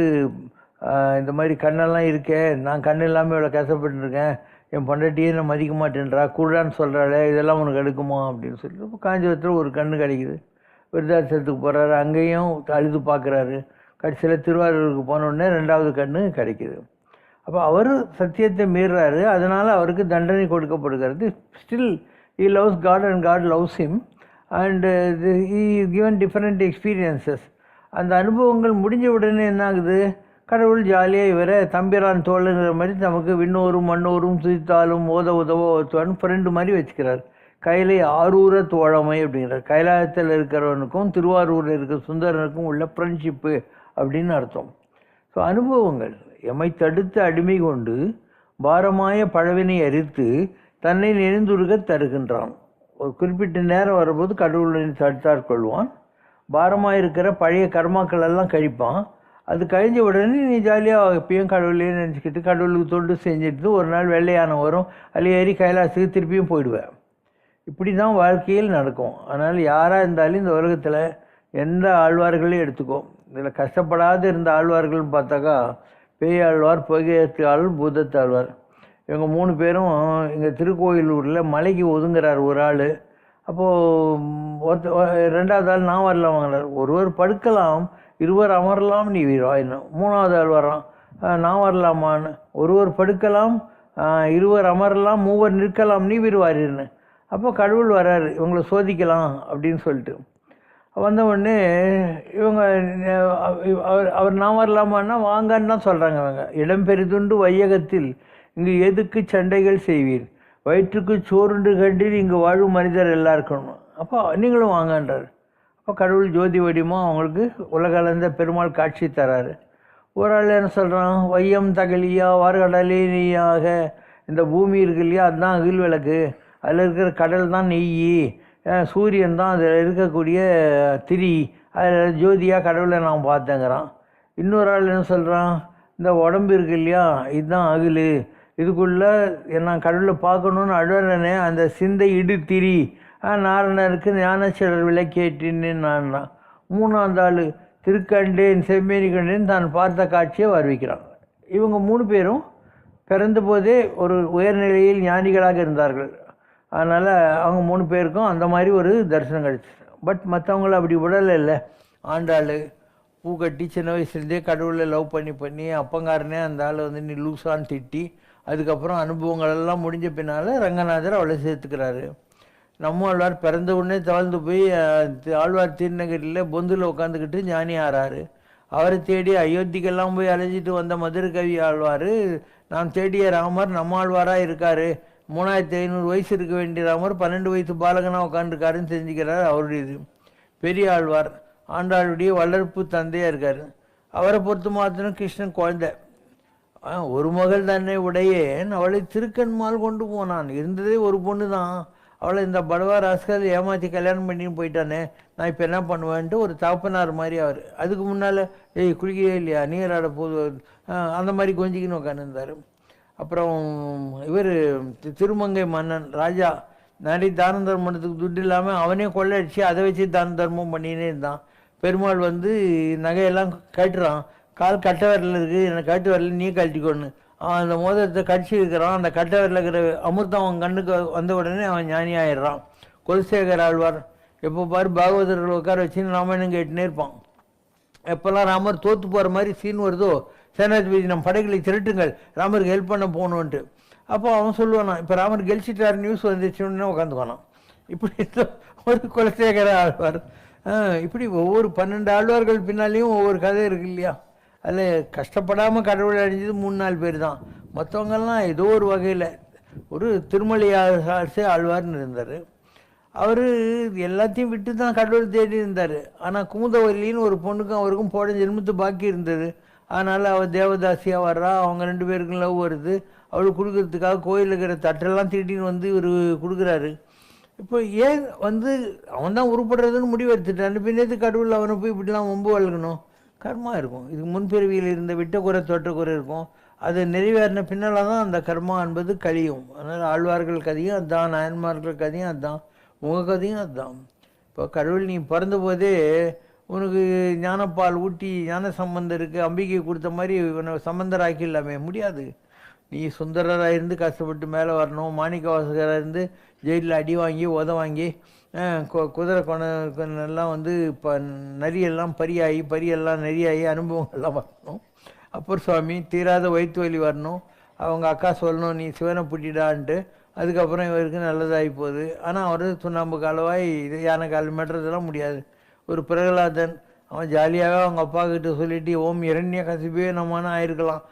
இந்த மாதிரி கண்ணெல்லாம் இருக்கே, நான் கண் இல்லாமல் இவ்வளோ கஷ்டப்பட்டுருக்கேன், என் பொண்டாட்டியே நான் மதிக்க மாட்டேன்றா, கூடான்னு சொல்கிறாளே, இதெல்லாம் உனக்கு எடுக்குமா அப்படின்னு சொல்லிட்டு இப்போ காஞ்சிபுரத்தில் ஒரு கண் கிடைக்குது. விருதாச்சலத்துக்கு போகிறாரு, அங்கேயும் அழுது பார்க்குறாரு. கடைசியில் திருவாரூருக்கு போனோடனே 2வது கண் கிடைக்கிது. அப்போ அவர் சத்தியத்தை மீறுறாரு, அதனால் அவருக்கு தண்டனை கொடுக்கப்படுகிறது. Still he loves God and God loves him and he is given different experiences. அந்த அனுபவங்கள் முடிஞ்ச உடனே என்ன ஆகுது, கடவுள் ஜாலியாக இவரை தம்பிரான் தோளுங்கிற மாதிரி நமக்கு விண்ணோரும் மண்ணோரும் துதித்தாலும் உதவ ஒத்துவான்னு ஃப்ரெண்டு மாதிரி வச்சுக்கிறார். கையிலே ஆரூர தோழமை அப்படிங்கிறார். கைலாயத்தில் இருக்கிறவனுக்கும் திருவாரூரில் இருக்கிற சுந்தரனுக்கும் உள்ள ஃப்ரெண்ட்ஷிப்பு அப்படின்னு அர்த்தம். ஸோ அனுபவங்கள் எம்மை தடுத்து அடிமை கொண்டு பாரமாய பழவினை அரித்து தன்னை நினைந்துருக தருகின்றான். ஒரு குறிப்பிட்ட நேரம் வரும்போது கடவுளை தடுத்தாற் கொள்வான். பாரமாக இருக்கிற பழைய கர்மாக்கள் எல்லாம் கழிப்பான். அது கழிஞ்ச உடனே நீ ஜாலியாக எப்பயும் கடவுளையே நினச்சிக்கிட்டு கடவுளுக்கு தொண்டு செஞ்சுட்டு ஒரு நாள் வெள்ளையானம் வரும், அதில் ஏறி கைலாசத்துக்கு திருப்பியும் போயிடுவேன். இப்படி தான் வாழ்க்கையில் நடக்கும். அதனால் யாராக இருந்தாலும் இந்த உலகத்தில் எந்த ஆழ்வார்களையும் எடுத்துக்கோ, இதில் கஷ்டப்படாத இருந்த ஆழ்வார்கள்னு பார்த்தாக்கா பேயாழ்வார், புகையத்து ஆழ்வார், பூதத்து ஆழ்வார். இவங்க 3 பேரும் இங்கே திருக்கோயிலூரில் மலைக்கு ஒதுங்குறார் ஒரு ஆள். அப்போது 2வது ஆள் நான் வரலாம் வாங்குறார். ஒருவர் படுக்கலாம், 2 அமரலாம் நீ வீராயினும். 3வது ஆள் வரான், நான் வரலாமான்னு. ஒருவர் படுக்கலாம், 2 அமரலாம், 3 நிற்கலாம் நீ வீர்வாரின்னு. அப்போ கடவுள் வராரு இவங்களை சோதிக்கலாம் அப்படின்னு சொல்லிட்டு. வந்த உடனே இவங்க அவர் நான் வரலாமான்னா வாங்கன்னு தான் சொல்கிறாங்க. இவங்க இடம் பெரிதுண்டு வையகத்தில் இங்கு எதுக்கு சண்டைகள் செய்வீர், வயிற்றுக்கு சோறுண்டு கண்டீர், இங்கு வாழும் மனிதர் எல்லாம் இருக்கணும், அப்போ நீங்களும் வாங்கன்றார். அப்போ கடவுள் ஜோதி வடிவமாக அவங்களுக்கு உலகளந்த பெருமாள் காட்சி தராரு. ஒரு ஆள் என்ன சொல்கிறான், வையம் தகலியா வார்கடலே நெய்யாக, இந்த பூமி இருக்கு இல்லையா அதுதான் அகில் விளக்கு, அதில் இருக்கிற கடல் தான் நெய், சூரியன் தான் அதில் இருக்கக்கூடிய திரி, அதில் ஜோதியாக கடவுளை நான் பார்த்தேங்கிறான். இன்னொரு ஆள் என்ன சொல்கிறான், இந்த உடம்பு இருக்கு இல்லையா இதுதான் அகில், இதுக்குள்ளே நான் கடவுளை பார்க்கணுன்னு அழுறனே அந்த சிந்தை இடு திரி, நாரணருக்கு ஞானச்சிலர் விளக்கேற்றின்னு நான். 3வது ஆள் திருக்கண்டேன் செம்மேனி கண்டேன் தான் பார்த்த காட்சியை வருவிக்கிறாங்க. இவங்க 3 பேரும் பிறந்தபோதே ஒரு உயர்நிலையில் ஞானிகளாக இருந்தார்கள். அதனால் அவங்க 3 பேருக்கும் அந்த மாதிரி ஒரு தரிசனம் கிடச்சிது. பட் மற்றவங்கள அப்படி விடலை. இல்லை, ஆண்டாள் பூ கட்டி சின்ன வயசுலேருந்தே கடவுளை லவ் பண்ணி அப்பங்காரனே அந்த ஆளை வந்து நீ லூசான்னு திட்டி அதுக்கப்புறம் அனுபவங்கள் எல்லாம் முடிஞ்ச பின்னால் ரங்கநாதர் அவளை சேர்த்துக்கிறாரு. நம்ம ஆழ்வார் பிறந்த உடனே தவழ்ந்து போய் ஆழ்வார் திருநகரில் பொந்தில் உட்காந்துக்கிட்டு ஞானி ஆறாரு. அவரை தேடி அயோத்திக்கெல்லாம் போய் அழைச்சிட்டு வந்த மதுரை கவி ஆழ்வார் நாம் தேடிய ராமர் நம்ம ஆழ்வாராக இருக்கார், 3500 வயசு இருக்க வேண்டிய ராமர் 12 வயசு பாலகனாக உட்காந்துருக்காருன்னு தெரிஞ்சுக்கிறார். அவருடைய இது பெரிய ஆழ்வார் ஆண்டாளுடைய வளர்ப்பு தந்தையாக இருக்கார். அவரை பொறுத்த மாத்திரம் கிருஷ்ணன் குழந்தை. ஒரு மகள் தானே உடையேன் அவளை திருக்கண்மால் கொண்டு போனான். இருந்ததே ஒரு பொண்ணு தான், அவளை இந்த படவா ராஸ்கல் ஏமாற்றி கல்யாணம் பண்ணின்னு போயிட்டானே, நான் இப்போ என்ன பண்ணுவேன்ட்டு ஒரு தகப்பனார் மாதிரி அவர். அதுக்கு முன்னால் குளிக்கவே இல்லையா நீராட போது அந்த மாதிரி கொஞ்சிக்கின்னு உட்காந்துருந்தார். அப்புறம் இவர் திருமங்கை மன்னன் ராஜா நிறைய தான தர்மத்துக்கு துட்டு இல்லாமல் அவனே கொள்ளையடிச்சு அதை வச்சு தான தர்மம் பண்ணினே இருந்தான். பெருமாள் வந்து நகையெல்லாம் கட்டுறான், கால் கட்ட வரல இருக்குது, எனக்கு கட்டு வரல நீ கழட்டிக்கொண்டு அந்த மோதிரத்தை கடிச்சு இருக்கிறான். அந்த கட்ட வரல இருக்கிற அமிர்தம் அவன் கண்ணுக்கு வந்த உடனே அவன் ஞானி ஆயிடுறான். குலசேகர் ஆழ்வார் எப்போ பாரு பாகவதர்கள் உட்கார வச்சுன்னு ராமாயணம் கேட்டுனே இருப்பான். எப்போல்லாம் ராமர் தோற்று போகிற மாதிரி சீன் வருதோ, சேனாதிபதி நம்ம படைகளை திரட்டுங்கள் ராமருக்கு ஹெல்ப் பண்ண போகணுன்ட்டு. அப்போ அவன் சொல்லுவானா இப்போ ராமர் கெலிச்சிட்டார் நியூஸ் வந்துச்சுன்னு உட்காந்துவானான். இப்படி ஒரு குலசேகர ஆழ்வார். இப்படி ஒவ்வொரு 12 ஆழ்வார்கள் பின்னாலேயும் ஒவ்வொரு கதை இருக்கு இல்லையா. அதில் கஷ்டப்படாமல் கடவுளை அடைஞ்சது 3-4 பேர் தான். மற்றவங்கெல்லாம் ஏதோ ஒரு வகையில் ஒரு திருமலை ஆழ்வார்னு இருந்தார். அவர் எல்லாத்தையும் விட்டு தான் கடவுள் தேடி இருந்தார். ஆனால் குமுதவல்லின்னு ஒரு பொண்ணுக்கும் அவருக்கும் போட ஜென்மத்து பாக்கி இருந்தது. அதனால் அவள் தேவதாசியாக வர்றா, அவங்க 2 பேருக்கும் லவ் வருது. அவளுக்கு கொடுக்கறதுக்காக கோயிலில் இருக்கிற தட்டெல்லாம் திருட்டின்னு வந்து இவர் கொடுக்குறாரு. இப்போ ஏன் வந்து அவன் தான் உருப்படுறதுன்னு முடிவு எடுத்துட்டான். பின்னேற்று கடவுள் அவனை போய் இப்படிலாம் ரொம்ப வளர்க்கணும். கர்மா இருக்கும். இதுக்கு முன்பிறவியில் இருந்த விட்ட குறை தொட்ட குறை இருக்கும். அது நிறைவேறின பின்னால் தான் அந்த கர்மா என்பது கழியும். அதனால் ஆழ்வார்கள் கதையும் அதுதான், நாயன்மார்கள் கதையும் அதுதான், உங்கள் கதையும் அதுதான். இப்போ கடவுள் நீ பிறந்த போதே உனக்கு ஞானப்பால் ஊட்டி ஞான சம்பந்தம் இருக்குது அம்பிகை கொடுத்த மாதிரி உன்னை சம்பந்தர் ஆக்கிடலாமே, முடியாது. நீ சுந்தரராக இருந்து கஷ்டப்பட்டு மேலே வரணும், மாணிக்க வாசகராக இருந்து ஜெயிலில் அடி வாங்கி உத வாங்கி குதிரை கொணெல்லாம் வந்து இப்போ நரியெல்லாம் பரியெல்லாம் நரியாகி அனுபவங்கள்லாம் வரணும். அப்பர் சுவாமி தீராத வயிற்று வலி வரணும், அவங்க அக்கா சொல்லணும் நீ சிவனை புட்டிடான்ட்டு. அதுக்கப்புறம் இவருக்கு நல்லதாகி போகுது. ஆனால் அவர் சுண்ணாம்பு காலவாய் இது யானை கால் மெட்டுறதெல்லாம் முடியாது. ஒரு பிரகலாதன் அவன் ஜாலியாக அவங்க அப்பா கிட்ட சொல்லிட்டு ஓம் இரண்ய கசிபே நம்மானு ஆயிருக்கலாம்.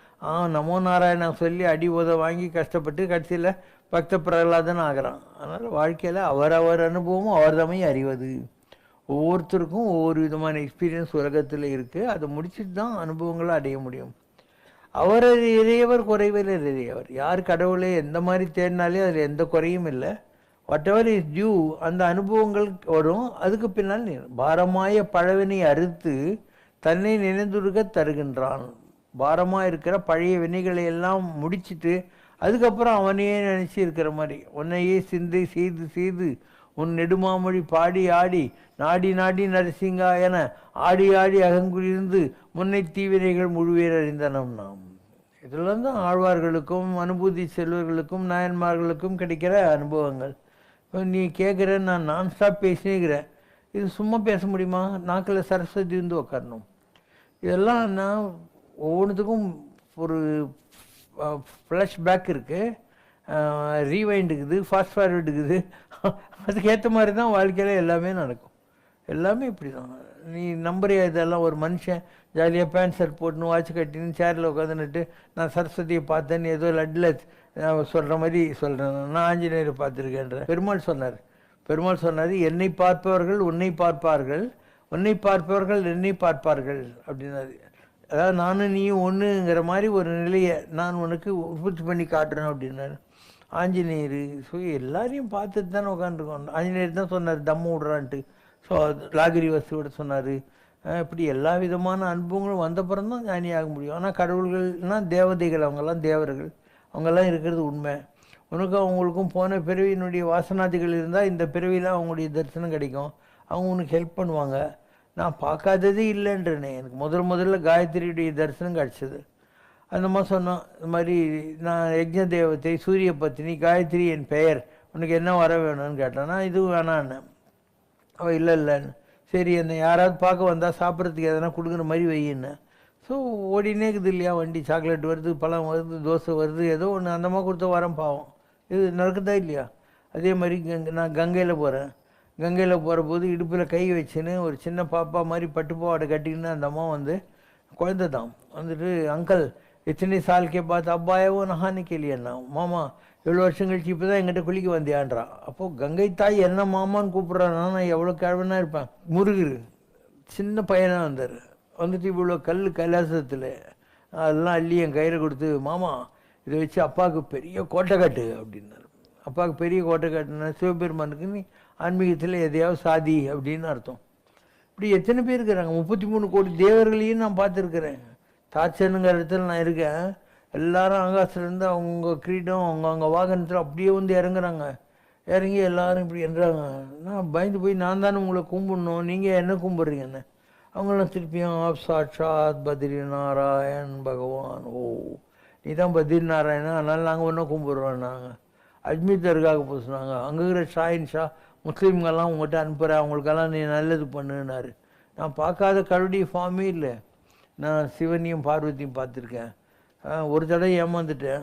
நமோ நாராயணா சொல்லி அடி உத வாங்கி கஷ்டப்பட்டு கடைசியில் பக்த பிரகலாதன் ஆகிறான். அதனால் வாழ்க்கையில் அவரவர் அனுபவமும் அவர் தம்மை அறிவது. ஒவ்வொருத்தருக்கும் ஒவ்வொரு விதமான எக்ஸ்பீரியன்ஸ் உலகத்தில் இருக்குது. அதை முடிச்சுட்டு தான் அனுபவங்களை அடைய முடியும். அவர் இறையவர் குறைவில் இறையவர். யார் கடவுளை எந்த மாதிரி தேடினாலே அதில் எந்த குறையும் இல்லை. வாட் எவர் இஸ் டியூ அந்த அனுபவங்கள் வரும். அதுக்கு பின்னால் பாரமாய பழவினை அறுத்து தன்னை நினைந்துருக்க தருகின்றான். பாரமாக இருக்கிற பழைய வினைகளை எல்லாம் முடிச்சுட்டு அதுக்கப்புறம் அவனையே நினச்சி இருக்கிற மாதிரி உன்னையே சிந்தை செய்து செய்து உன் நெடுமாமொழி பாடி ஆடி நாடி நாடி நரசிங்கா என ஆடி ஆடி அகங்குறிந்து முன்னை தீவினைகள் முழுவேர் அறிந்தனம் நாம். இதெல்லாம் தான் ஆழ்வார்களுக்கும் அனுபூதி செல்வர்களுக்கும் நாயன்மார்களுக்கும் கிடைக்கிற அனுபவங்கள். இப்போ நீ கேட்குற நான் ஸ்டாப் பேசினேங்கிறேன், இது சும்மா பேச முடியுமா? நாக்கில் சரஸ்வதி வந்து உட்காரணும். இதெல்லாம் நான் ஒவ்வொன்றுத்துக்கும் ஒரு ஃப்ளாஷ்பேக் இருக்குது, ரீவைண்ட் இருக்குது, ஃபாஸ்ட் ஃபார்வர்டு இருக்குது. அதுக்கேற்ற மாதிரி தான் வாழ்க்கையில் எல்லாமே நடக்கும். எல்லாமே இப்படி தான். நீ நம்புறியா இதெல்லாம்? ஒரு மனுஷன் ஜாலியாக பேண்ட் ஷர்ட் போட்டுன்னு வாட்ச் கட்டின்னு சேரில் உட்காந்துன்னுட்டு நான் சரஸ்வதியை பார்த்தேன்னு ஏதோ லட்டில் சொல்கிற மாதிரி சொல்கிறேன். நான் ஆஞ்சநேயரை பார்த்துருக்கேன்ற பெருமாள் சொன்னார் என்னை பார்ப்பவர்கள் உன்னை பார்ப்பார்கள், உன்னை பார்ப்பவர்கள் என்னை பார்ப்பார்கள் அப்படின்னாரு. அதாவது நானும் நீயும் ஒன்றுங்கிற மாதிரி ஒரு நிலையை நான் உனக்கு உற்பத்தி பண்ணி காட்டுறேன் அப்படின்னாரு ஆஞ்சநேயர். ஸோ எல்லாரையும் பார்த்துட்டு தானே உட்காந்துருக்கோம். ஆஞ்சநேயர் தான் சொன்னார் தம்ம விடுறான்ட்டு. ஸோ லாகிரி வசதியோட சொன்னார். இப்படி எல்லா விதமான அனுபவங்களும் வந்தப்புறம் தான் ஞானியாக முடியும். ஆனால் கடவுள்கள்னால் தேவதைகள், அவங்கெல்லாம் தேவர்கள், அவங்கெல்லாம் இருக்கிறது உண்மை. உனக்கு அவங்களுக்கும் போன பிறவியினுடைய வாசனாதிகள் இருந்தால் இந்த பிறவியில் அவங்களுடைய தரிசனம் கிடைக்கும். அவங்க உனக்கு ஹெல்ப் பண்ணுவாங்க. நான் பார்க்காததே இல்லைன்றனே. எனக்கு முதல்ல காயத்ரியுடைய தரிசனம் கிடச்சிது. அந்த மாதிரி சொன்னான், இந்த மாதிரி நான் யஜ்ஞ தேவதை சூரிய பத்தினி காயத்ரி என் பெயர், உனக்கு என்ன வர வேணும்னு கேட்டான். நான் இது வேணான்னு. அவள் இல்லைன்னு சரி என்னை யாராவது பார்க்க வந்தால் சாப்பிட்றதுக்கு எதனா கொடுக்குற மாதிரி வையின்னு. ஸோ ஓடினே இருக்குது இல்லையா வண்டி, சாக்லேட் வருது, பழம் வருது, தோசை வருது, ஏதோ ஒன்று அந்தமாக கொடுத்த வரேன் பாவம். இது நடக்குதா இல்லையா? அதே மாதிரி நான் கங்கையில் போகிறேன். கங்கையில் போகிற போது இடுப்பில் கை வச்சுன்னு ஒரு சின்ன பாப்பா மாதிரி பட்டுப்பாவாடை கட்டிக்கின்னு அந்த அம்மா வந்து குழந்தை தான் வந்துட்டு, அங்கிள் எத்தனை சால்கே பார்த்து அப்பாயவோ நஹான்னு கேளியண்ணா, மாமா எவ்வளோ வருஷம் கழிச்சு இப்போ தான் எங்கிட்ட குளிக்க வந்தியான்றா. அப்போது கங்கை தாய் என்ன மாமான்னு கூப்பிட்றான்னா நான் எவ்வளோ கிழவனா இருப்பேன். முருகர் சின்ன பையனாக வந்தார், வந்துட்டு இவ்வளோ கல் கைலாசத்தில் அதெல்லாம் அள்ளி என் கையில் கொடுத்து, மாமா இதை வச்சு அப்பாவுக்கு பெரிய கோட்டை காட்டு அப்படின்னாரு. அப்பாவுக்கு பெரிய கோட்டை காட்டுனா சிவபெருமானுக்கு நீ ஆன்மீகத்தில் எதையாவது சாதி அப்படின்னு அர்த்தம். இப்படி எத்தனை பேர் இருக்கிறாங்க, 33 கோடி தேவர்களையும் நான் பார்த்துருக்குறேன். தாட்சனுங்கிற இடத்துல நான் இருக்கேன். எல்லாரும் ஆகாசத்துலேருந்து அவங்க கிரீடம் அவங்க வாகனத்தில் அப்படியே வந்து இறங்குறாங்க. இறங்கி எல்லாரும் இப்படி என்றாங்க. நான் பயந்து போய், நான் தானே உங்களை கும்பிடணும், நீங்கள் என்ன கும்பிட்றீங்கன்னு. அவங்களாம் திருப்பியும் சாட்சாத் பத்ரி நாராயண் பகவான், ஓ நீ தான் பத்ரி நாராயணா, அதனால் நாங்கள் ஒன்றும் கும்பிட்றோம். நாங்கள் அஜ்மீர் தர்காவுக்கு போக சொன்னாங்க. அங்கே இருக்கிற ஷாயின் ஷா முஸ்லீம்கெல்லாம் உங்கள்கிட்ட அனுப்புகிறேன், அவங்களுக்கெல்லாம் நீ நல்லது பண்ணுனாரு. நான் பார்க்காத கடவுளுடைய ஃபார்மே இல்லை. நான் சிவனையும் பார்வதியும் பார்த்துருக்கேன். ஒரு தடவை ஏமாந்துட்டேன்.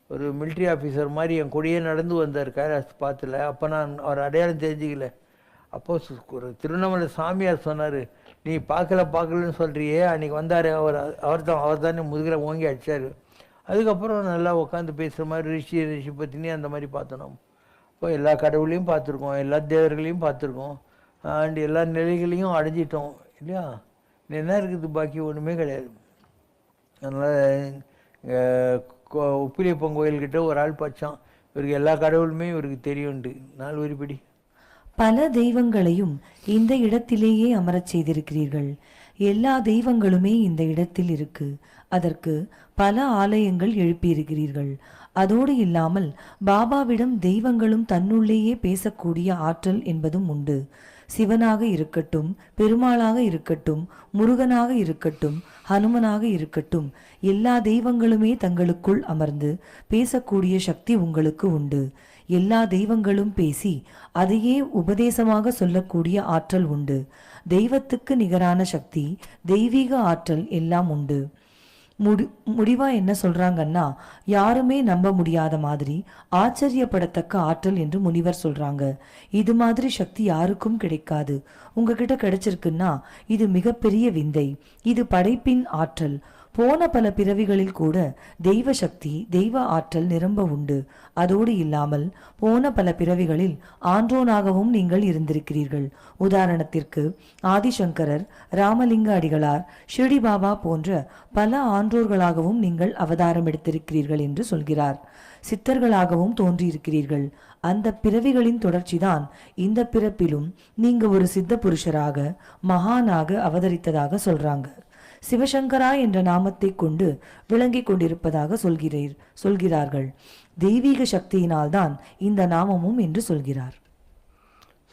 ஒரு மிலிட்ரி ஆஃபீஸர் மாதிரி என் கூடயே நடந்து வந்தார் கைலாஸ் பார்த்துல. அப்போ நான் அவர் அடையாளம் தெரிஞ்சிக்கல. அப்போது ஒரு திருவண்ணாமலை சாமியார் சொன்னார், நீ பார்க்கலன்னு சொல்கிறியே, அன்றைக்கி வந்தார் அவர் தானே முதுகில் ஓங்கி அடித்தார். அதுக்கப்புறம் நல்லா உட்காந்து பேசுகிற மாதிரி ரிஷி பற்றினே அந்த மாதிரி பார்த்தோம். இப்போ எல்லா கடவுளையும் பார்த்துருக்கோம், எல்லா தேவர்களையும் பார்த்துருக்கோம், அண்ட் எல்லா நிலைகளையும் அடைஞ்சிட்டோம் இல்லையா. என்ன இருக்குது பாக்கி? ஒன்றுமே கிடையாது. அதனால் உப்பிலியப்பன் கோயில்கிட்ட ஒரு ஆள் பச்சான், இவருக்கு எல்லா கடவுளுமே இவருக்கு தெரியுண்டு. நாள் உருப்படி பல தெய்வங்களையும் இந்த இடத்திலேயே அமரச் செய்திருக்கிறீர்கள். எல்லா தெய்வங்களுமே இந்த இடத்தில் இருக்கு. அதற்கு பல ஆலயங்கள் எழுப்பியிருக்கிறீர்கள். அதோடு இல்லாமல் பாபாவிடம் தெய்வங்களும் தன்னுள்ளேயே பேசக்கூடிய ஆற்றல் என்பதும் உண்டு. சிவனாக இருக்கட்டும், பெருமாளாக இருக்கட்டும், முருகனாக இருக்கட்டும், ஹனுமனாக இருக்கட்டும், எல்லா தெய்வங்களுமே தங்களுக்குள் அமர்ந்து பேசக்கூடிய சக்தி உங்களுக்கு உண்டு. எல்லா தெய்வங்களும் பேசி அதையே உபதேசமாக சொல்லக்கூடிய ஆற்றல் உண்டு. தெய்வத்துக்கு நிகரான சக்தி, தெய்வீக ஆற்றல் எல்லாம் உண்டு. முடிவா என்ன சொல்றாங்கன்னா, யாருமே நம்ப முடியாத மாதிரி ஆச்சரியப்படத்தக்க ஆற்றல் என்று முனிவர் சொல்றாங்க. இது மாதிரி சக்தி யாருக்கும் கிடைக்காது. உங்ககிட்ட கிடைச்சிருக்குன்னா இது மிகப்பெரிய விந்தை. இது படைப்பின் ஆற்றல். போன பல பிறவிகளில் கூட தெய்வ சக்தி, தெய்வ ஆற்றல் நிரம்ப உண்டு. அதோடு இல்லாமல் போன பல பிறவிகளில் ஆன்றோனாகவும் நீங்கள் இருந்திருக்கிறீர்கள். உதாரணத்திற்கு ஆதிசங்கரர், ராமலிங்க அடிகளார், ஷிரடி பாபா போன்ற பல ஆன்றோர்களாகவும் நீங்கள் அவதாரம் எடுத்திருக்கிறீர்கள் என்று சொல்கிறார். சித்தர்களாகவும் தோன்றியிருக்கிறீர்கள். அந்த பிறவிகளின் தொடர்ச்சிதான் இந்த பிறப்பிலும் நீங்க ஒரு சித்த புருஷராக, மகானாக அவதரித்ததாக சொல்றாங்க. சிவசங்கரா என்ற நாமத்தை கொண்டு விளங்கிக் கொண்டிருப்பதாக சொல்கிறார்கள். தெய்வீக சக்தியினால் தான் இந்த நாமமும் என்று சொல்கிறார்.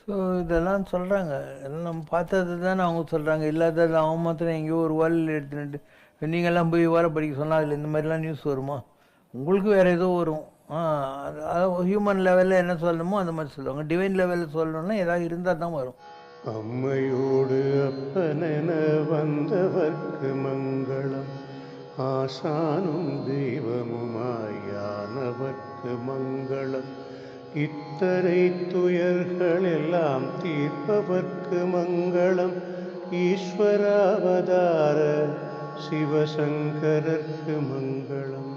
ஸோ இதெல்லாம் சொல்கிறாங்க, எல்லாம் நம்ம பார்த்தது தானே அவங்க சொல்கிறாங்க. இல்லாதது அவன் மாத்திரம் எங்கேயோ ஒரு வேலையில் எடுத்துட்டு நீங்கள்லாம் போய் வேலை படிக்க சொன்னால் அதில் இந்த மாதிரிலாம் நியூஸ் வருமா? உங்களுக்கு வேறு ஏதோ வரும். அதாவது ஹியூமன் லெவலில் என்ன சொல்லணுமோ அந்த மாதிரி சொல்லுவாங்க. டிவைன் லெவலில் சொல்லணும்னா ஏதாவது இருந்தால் தான் வரும். அம்மையோடு அப்பனென வந்தவர்க்கு மங்களம், ஆசானும் தெய்வமுமாயானவர்க்கு மங்களம், இத்தனை துயர்கள் எல்லாம் தீர்ப்பவர்க்கு மங்களம், ஈஸ்வராவதார சிவசங்கரர்க்கு மங்களம்.